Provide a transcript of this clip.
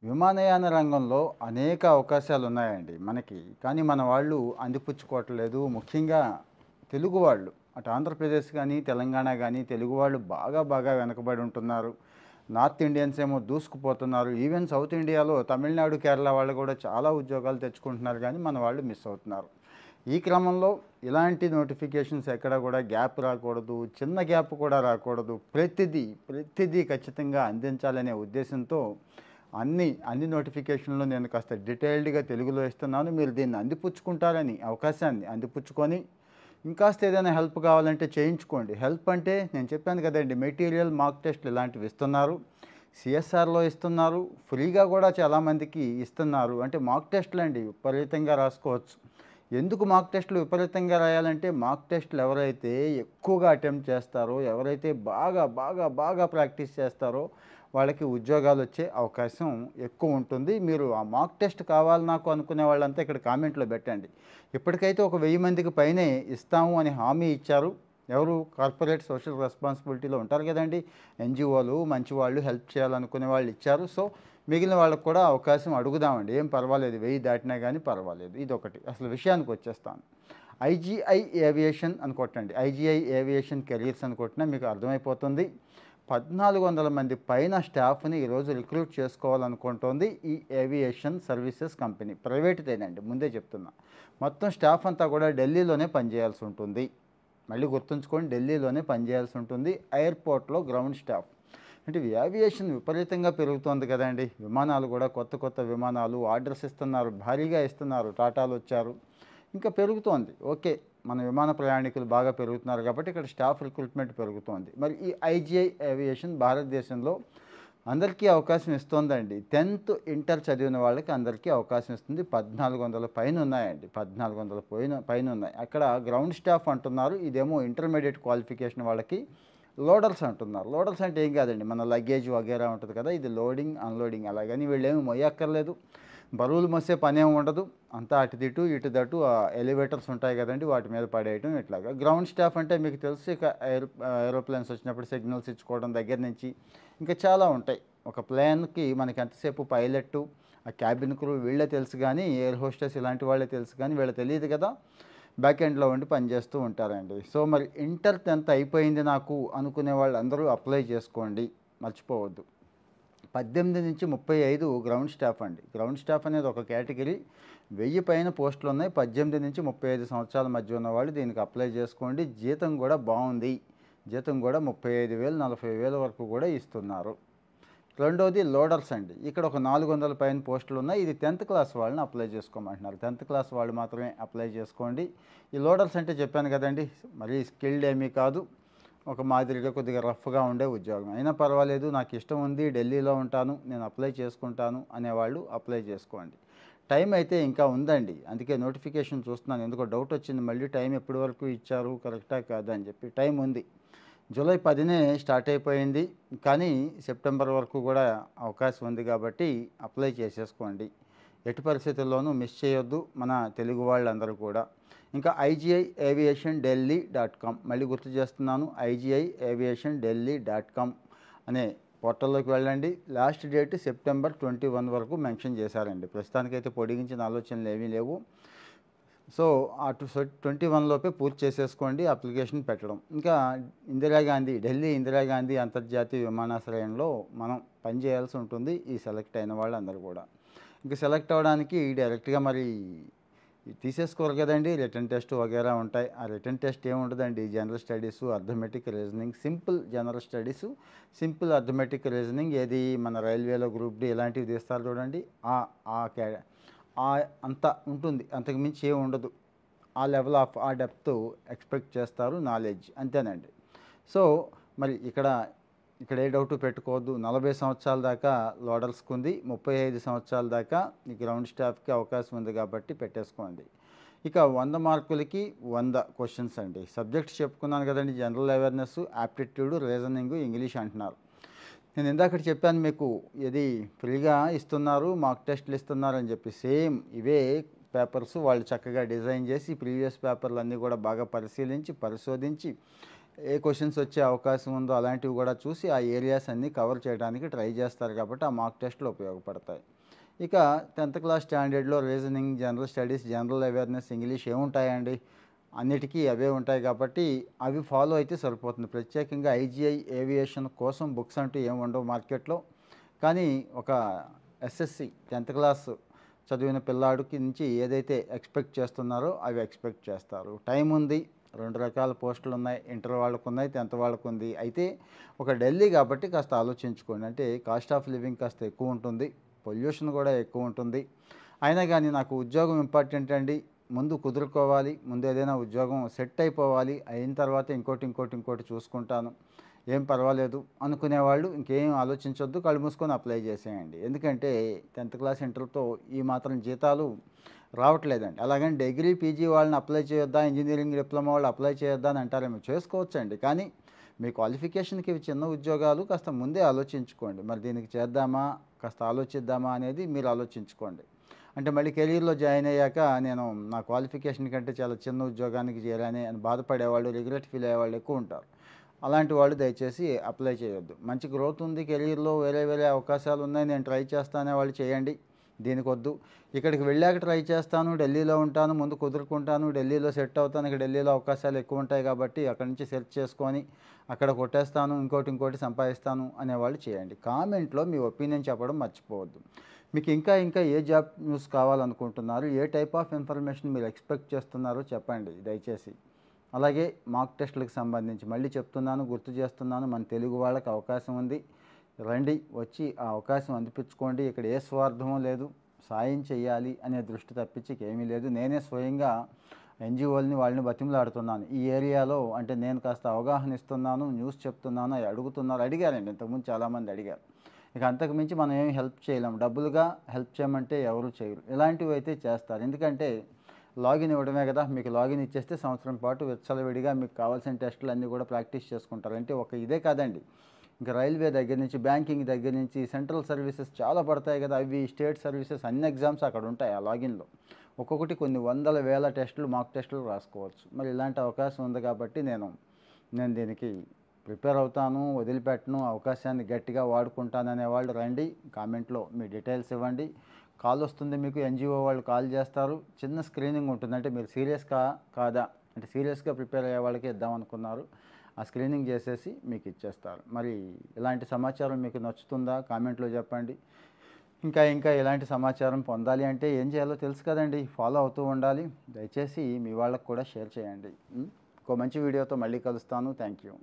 విమానయాన రంగంలో అనేక అవకాశాలు ఉన్నాయండి మనకి. కానీ మన వాళ్ళు అందిపుచ్చుకోవట్లేదు. ముఖ్యంగా తెలుగు వాళ్ళు. అటు ఆంధ్రప్రదేశ్ గానీ, తెలంగాణ గానీ తెలుగు వాళ్ళు బాగా వెనకబడి ఉంటున్నారు. నార్త్ ఇండియన్స్ ఏమో దూసుకుపోతున్నారు. ఈవెన్ సౌత్ ఇండియాలో తమిళనాడు, కేరళ వాళ్ళు కూడా చాలా ఉద్యోగాలు తెచ్చుకుంటున్నారు గానీ, మన వాళ్ళు మిస్ అవుతున్నారు. ఈ క్రమంలో ఇలాంటి నోటిఫికేషన్స్ ఎక్కడ కూడా గ్యాప్ రాకూడదు. చిన్న గ్యాప్ కూడా రాకూడదు. ప్రతిదీ ఖచ్చితంగా అందించాలనే ఉద్దేశంతో అన్ని నోటిఫికేషన్లు నేను కాస్త డీటెయిల్డ్‌గా తెలుగులో ఇస్తున్నాను. మీరు దీన్ని అందిపుచ్చుకుంటారని అవకాశాన్ని అందిపుచ్చుకొని, ఇంకాస్త ఏదైనా హెల్ప్ కావాలంటే చేయించుకోండి. హెల్ప్ అంటే నేను చెప్పాను కదండీ! మెటీరియల్, మాక్ టెస్ట్‌లు ఇలాంటివి ఇస్తున్నారు. సిఎస్ఆర్‌లో ఇస్తున్నారు. ఫ్రీగా కూడా చాలామందికి ఇస్తున్నారు. అంటే మాక్ టెస్ట్‌లండి విపరీతంగా రాసుకోవచ్చు. ఎందుకు మాక్ టెస్ట్‌లు విపరీతంగా రాయాలంటే, మాక్ టెస్ట్‌లు ఎవరైతే ఎక్కువగా అటెంప్ట్ చేస్తారో, ఎవరైతే బాగా ప్రాక్టీస్ చేస్తారో, వాళ్ళకి ఉద్యోగాలొచ్చే అవకాశం ఎక్కువుంటుంది. మీరు ఆ మాక్ టెస్ట్ కావాలి నాకు అనుకునే వాళ్ళంతా ఇక్కడ కామెంట్‌లో పెట్టండి. ఇప్పటికైతే ఒక 1000 మందికి పైనే ఇస్తాము అని హామీ ఇచ్చారు. ఎవరు? కార్పొరేట్ సోషల్ రెస్పాన్సిబిలిటీలో ఉంటారు కదండీ! ఎన్‌జీఓలు, మంచివాళ్ళు, హెల్ప్ చేయాలనుకునే వాళ్ళు ఇచ్చారు. సో, మిగిలిన వాళ్ళకి కూడా అవకాశం అడుగుదామండి. ఏం పర్వాలేదు. 1000 దాటినా గానీ పర్వాలేదు. ఇదొకటి. అసలు విషయానికొచ్చేస్తాను. ఐజీఐ ఏవియేషన్ అని కొట్టండి. ఐజీఐ ఏవియేషన్ కెరియర్స్ అని కొట్టినా మీకు అర్థమైపోతుంది. 1400 మంది పైన స్టాఫ్‌ని ఈరోజు రిక్రూట్ చేసుకోవాలనుకుంటోంది ఈ ఏవియేషన్ సర్వీసెస్ కంపెనీ. ప్రైవేట్‌దేనండి ముందే చెప్తున్నా. మొత్తం స్టాఫ్ అంతా కూడా ఢిల్లీలోనే పనిచేయాల్సి ఉంటుంది. మళ్ళీ గుర్తుంచుకోండి, ఢిల్లీలోనే పనిచేయాల్సి ఉంటుంది. ఎయిర్‌పోర్ట్‌లో గ్రౌండ్ స్టాఫ్. అంటే ఏవియేషన్ విపరీతంగా పెరుగుతోంది కదండీ! విమానాలు కూడా కొత్త విమానాలు ఆర్డర్స్ ఇస్తున్నారు. భారీగా ఇస్తున్నారు. టాటాలొచ్చారు. ఇంకా పెరుగుతోంది. ఓకే. మన విమాన ప్రయాణికులు బాగా పెరుగుతున్నారు కాబట్టి ఇక్కడ స్టాఫ్ రిక్రూట్‌మెంట్ పెరుగుతోంది. మరి ఈ ఐజీఐ ఏవియేషన్ భారతదేశంలో అందరికీ అవకాశం ఇస్తోందండి. 10థ్, ఇంటర్ చదివిన వాళ్ళకి అందరికీ అవకాశం ఇస్తుంది. 1400 పైనున్నాయండి. 1400 పైనున్నాయి. అక్కడ గ్రౌండ్ స్టాఫ్ అంటున్నారు. ఇదేమో ఇంటర్మీడియేట్ క్వాలిఫికేషన్ వాళ్ళకి లోడర్స్ అంటున్నారు. లోడర్స్ అంటే ఏం కాదండి. మన లగేజ్ వగైరా ఉంటది కదా! ఇది లోడింగ్, అన్‌లోడింగ్ అలాగని వీళ్ళేమి మొయ్యక్కర్లేదు. బరువులు మోసే పనేం ఉండదు. అంతా అటుదిటు, ఇటుదటు ఎలివేటర్స్ ఉంటాయి కదండీ! వాటి మీద పడేయటం ఇట్లాగా. గ్రౌండ్ స్టాఫ్ అంటే మీకు తెలుసు ఇక ఏరోప్లేన్స్ వచ్చినప్పుడు సిగ్నల్స్ ఇచ్చుకోవడం దగ్గర నుంచి ఇంకా చాలా ఉంటాయి. ఒక ప్లేన్‌కి మనకి ఎంతసేపు పైలట్టు, ఆ క్యాబిన్ క్రూ వీళ్ళే తెలుసు గానీ, ఎయిర్ హోస్టెస్ ఇలాంటి వాళ్ళే తెలుసు గానీ, వీళ్ళకి తెలీదు కదా! బ్యాక్ ఎండ్‌లో ఉండి పనిచేస్తూ ఉంటారండి. సో, మరి ఇంటర్, 10థ్ అయిపోయింది నాకు అనుకునే వాళ్ళందరూ అప్లై చేసుకోండి. మర్చిపోవద్దు. 18-35 గ్రౌండ్ స్టాఫ్ అండి. గ్రౌండ్ స్టాఫ్ అనేది ఒక కేటగిరీ. 1000 పైన పోస్టులున్నాయి. 18-35 సంవత్సరాల మధ్య ఉన్నవాళ్ళు దీనికి అప్లై చేసుకోండి. జీతం కూడా బావుంది. జీతం కూడా 35,000, 40,000 వరకు కూడా ఇస్తున్నారు. రెండోది లోడర్స్ అండి. ఇక్కడ ఒక 400 పైన పోస్టులున్నాయి. ఇది 10థ్ క్లాస్ వాళ్ళని అప్లై చేసుకోమంటున్నారు. 10థ్ క్లాస్ వాళ్ళు మాత్రమే అప్లై చేసుకోండి. ఈ లోడర్స్ అంటే చెప్పాను కదండీ! మరీ స్కిల్డ్ ఏమీ కాదు. ఒక మాదిరిగా కొద్దిగా రఫ్‌గా ఉండే ఉద్యోగం. అయినా పర్వాలేదు, నాకిష్టం ఉంది, ఢిల్లీలో ఉంటాను, నేను అప్లై చేసుకుంటాను అనేవాళ్ళు అప్లై చేసుకోండి. టైం అయితే ఇంకా ఉందండి. అందుకే నోటిఫికేషన్ చూస్తున్నాను. ఎందుకో డౌట్ వచ్చింది. మళ్ళీ టైం ఎప్పటి వరకు ఇచ్చారు, కరెక్టా కాదా అని చెప్పి. టైం ఉంది. జూలై 10నే స్టార్ట్ అయిపోయింది. కానీ సెప్టెంబర్ వరకు కూడా అవకాశం ఉంది కాబట్టి అప్లై చేసేసుకోండి. ఎట్టి పరిస్థితుల్లోనూ మిస్ చేయొద్దు మన తెలుగు వాళ్ళందరూ కూడా. ఇంకా ఐజీఐ ఏవియేషన్ ఢిల్లీ.com మళ్ళీ గుర్తు చేస్తున్నాను. ఐజీఐ ఏవియేషన్ ఢిల్లీ.com అనే పోర్టల్‌లోకి వెళ్ళండి. లాస్ట్ డేట్ సెప్టెంబర్ 21 వరకు మెన్షన్ చేశారండి. ప్రస్తుతానికైతే పొడిగించిన ఆలోచనలు ఏమీ లేవు. సో, ఆ 21 లోపే పూర్తి చేసేసుకోండి అప్లికేషన్ పెట్టడం. ఇంకా ఢిల్లీ ఇందిరాగాంధీ అంతర్జాతీయ విమానాశ్రయంలో మనం పనిచేయాల్సి ఉంటుంది. ఈ సెలెక్ట్ అయిన వాళ్ళందరూ కూడా. ఇంక సెలెక్ట్ అవ్వడానికి డైరెక్ట్‌గా మరి తీసేసుకోరు కదండీ! రిటన్ టెస్ట్ వగైరా ఉంటాయి. ఆ రిటన్ టెస్ట్ ఏముండదండి. General studies, arithmetic, reasoning, simple general studies, simple arithmetic, reasoning ఏది మన రైల్వేలో గ్రూప్ డి ఇలాంటివి తీస్తారు చూడండి. ఆ ఆ కే అంత ఉంటుంది. అంతకు మించి ఏమి ఉండదు. ఆ లెవెల్ ఆఫ్ ఆ డెప్త్ ఎక్స్‌పెక్ట్ చేస్తారు నాలెడ్జ్ అంతేనండి. సో, మరి ఇక్కడ ఏ డౌటు పెట్టుకోవద్దు. 40 సంవత్సరాల దాకా లోడర్స్‌కుంది. 35 సంవత్సరాల దాకా ఈ గ్రౌండ్ స్టాఫ్‌కి అవకాశం ఉంది కాబట్టి పెట్టేసుకోండి. ఇక 100 మార్కులకి 100 క్వెషన్స్ అండి. సబ్జెక్ట్స్ చెప్పుకున్నాను కదండీ! General awareness, aptitude, reasoning, English అంటున్నారు. నేను ఇందాకడ చెప్పాను మీకు ఇది ఫ్రీగా ఇస్తున్నారు, మాక్ టెస్ట్‌లు ఇస్తున్నారని చెప్పి. సేమ్ ఇవే పేపర్స్ వాళ్ళు చక్కగా డిజైన్ చేసి ప్రీవియస్ పేపర్‌లన్నీ కూడా బాగా పరిశీలించి, పరిశోధించి ఏ క్వెషన్స్ వచ్చే అవకాశం ఉందో అలాంటివి కూడా చూసి ఆ ఏరియాస్ అన్నీ కవర్ చేయడానికి ట్రై చేస్తారు కాబట్టి ఆ మాక్ టెస్ట్లు ఉపయోగపడతాయి. ఇక 10th క్లాస్ స్టాండర్డ్‌లో reasoning, general studies, general awareness, English ఏముంటాయండి? అన్నిటికీ అవే ఉంటాయి కాబట్టి అవి ఫాలో అయితే సరిపోతుంది. ప్రత్యేకంగా ఐజీఐ, ఏవియేషన్ కోసం బుక్స్ అంటూ ఏమి ఉండవు మార్కెట్‌లో. కానీ ఒక ఎస్ఎస్‌సి 10th క్లాస్ చదివిన పిల్లాడికి నుంచి ఏదైతే ఎక్స్‌పెక్ట్ చేస్తున్నారో అవి ఎక్స్‌పెక్ట్ చేస్తారు. టైం ఉంది. 2 రకాల పోస్టులున్నాయి. Inter వాళ్ళకున్నాయి, 10th వాళ్ళకుంది. అయితే ఒక ఢిల్లీ కాబట్టి కాస్త ఆలోచించుకోండి. అంటే కాస్ట్ ఆఫ్ లివింగ్ కాస్త ఎక్కువుంటుంది. పొల్యూషన్ కూడా ఎక్కువుంటుంది. అయినా గానీ నాకు ఉద్యోగం ఇంపార్టెంట్ అండి. ముందు కుదురుకోవాలి. ముందు ఏదైనా ఉద్యోగం సెట్ అయిపోవాలి. అయిన తర్వాత ఇంకోటి చూసుకుంటాను. ఏం పర్వాలేదు అనుకునేవాళ్ళు ఇంకేం ఆలోచించొద్దు. కళ్ళు మూసుకొని అప్లై చేసేయండి. ఎందుకంటే 10th క్లాస్, ఇంటర్‌తో ఈ మాత్రం జీతాలు రావట్లేదండి. అలాగని డిగ్రీ, పీజీ వాళ్ళని అప్లై చేయొద్దా? ఇంజినీరింగ్ డిప్లొమా వాళ్ళు అప్లై చేయొద్దా అని అంటారేమో. చేసుకోవచ్చండి. కానీ మీ క్వాలిఫికేషన్‌కి ఇవి చిన్న ఉద్యోగాలు. కాస్త ముందే ఆలోచించుకోండి. మరి దీనికి చేద్దామా? కాస్త ఆలోచిద్దామా అనేది మీరు ఆలోచించుకోండి. అంటే మళ్ళీ కెరీర్‌లో జాయిన్ అయ్యాక నేను నా క్వాలిఫికేషన్ కంటే చాలా చిన్న ఉద్యోగానికి చేరానే అని బాధపడేవాళ్ళు, రిగ్రెట్ ఫీల్ అయ్యేవాళ్ళు ఎక్కువుంటారు. అలాంటి వాళ్ళు దయచేసి అప్లై చేయొద్దు. మంచి గ్రోత్ ఉంది కెరీర్‌లో, వేరే అవకాశాలు ఉన్నాయి, నేను ట్రై చేస్తా అనేవాళ్ళు చేయండి. దీనికొద్దు. ఇక్కడికి వెళ్ళాక ట్రై చేస్తాను, ఢిల్లీలో ఉంటాను, ముందు కుదురుకుంటాను, ఢిల్లీలో సెట్ అవుతాను, ఇక ఢిల్లీలో అవకాశాలు ఎక్కువుంటాయి కాబట్టి అక్కడి నుంచి సెర్చ్ చేసుకొని అక్కడ కొట్టేస్తాను, ఇంకోటి సంపాదిస్తాను అనేవాళ్ళు చేయండి. కామెంట్‌లో మీ ఒపీనియన్ చెప్పడం మర్చిపోవద్దు. మీకు ఇంకా ఏ జాబ్ న్యూస్ కావాలనుకుంటున్నారు? ఏ టైప్ ఆఫ్ ఇన్ఫర్మేషన్ మీరు ఎక్స్‌పెక్ట్ చేస్తున్నారో చెప్పండి దయచేసి. అలాగే మాక్ టెస్ట్‌లకు సంబంధించి మళ్ళీ చెప్తున్నాను, గుర్తు చేస్తున్నాను. మన తెలుగు వాళ్ళకి అవకాశం ఉంది. రండి, వచ్చి ఆ అవకాశం అందిపుచ్చుకోండి. ఇక్కడ ఏ స్వార్థము లేదు. సాయం చేయాలి అనే దృష్టి తప్పించి ఇంకేమీ లేదు. నేనే స్వయంగా ఎన్‌జీఓలని వాళ్ళని బతిమలాడుతున్నాను. ఈ ఏరియాలో అంటే నేను కాస్త అవగాహన ఇస్తున్నాను, న్యూస్ చెప్తున్నాను, అవి అడుగుతున్నారు. అడిగారండి ఇంతకుముందు చాలామంది అడిగారు. ఇక అంతకు మించి మనం ఏమి హెల్ప్ చేయలేం. డబ్బులుగా హెల్ప్ చేయమంటే ఎవరు చేయరు. ఇలాంటివి అయితే చేస్తారు. ఎందుకంటే లాగిన్ ఇవ్వడమే కదా! మీకు లాగిన్ ఇచ్చేస్తే సంవత్సరం పాటు విచ్చలవిడిగా మీకు కావాల్సిన టెస్టులన్నీ కూడా ప్రాక్టీస్ చేసుకుంటారు. అంటే ఒక ఇదే కాదండి. ఇంకా రైల్వే దగ్గర నుంచి, బ్యాంకింగ్ దగ్గర నుంచి, సెంట్రల్ సర్వీసెస్ చాలా పడతాయి కదా! అవి స్టేట్ సర్వీసెస్ అన్ని ఎగ్జామ్స్ అక్కడ ఉంటాయి ఆ లాగిన్‌లో. ఒక్కొక్కటి కొన్ని వందల వేల టెస్టులు, మాక్ టెస్టులు రాసుకోవచ్చు. మరి ఇలాంటి అవకాశం ఉంది కాబట్టి నేను దీనికి ప్రిపేర్ అవుతాను, వదిలిపెట్టను, అవకాశాన్ని గట్టిగా వాడుకుంటాననే వాళ్ళు రండి. కామెంట్‌లో మీ డీటెయిల్స్ ఇవ్వండి. కాల్ వస్తుంది మీకు, ఎన్‌జీఓ వాళ్ళు కాల్ చేస్తారు. చిన్న స్క్రీనింగ్ ఉంటుంది. అంటే మీరు కాదా? అంటే సీరియస్‌గా ప్రిపేర్ అయ్యే వాళ్ళకే ఇద్దామనుకున్నారు. ఆ స్క్రీనింగ్ చేసేసి మీకు ఇచ్చేస్తారు. మరి ఇలాంటి సమాచారం మీకు నచ్చుతుందా? కామెంట్‌లో చెప్పండి. ఇంకా ఇలాంటి సమాచారం పొందాలి అంటే ఏం చేయాలో తెలుసు కదండీ! ఫాలో అవుతూ ఉండాలి. దయచేసి మీ వాళ్ళకి కూడా షేర్ చేయండి. ఇంకో మంచి వీడియోతో మళ్ళీ కలుస్తాను. Thank you.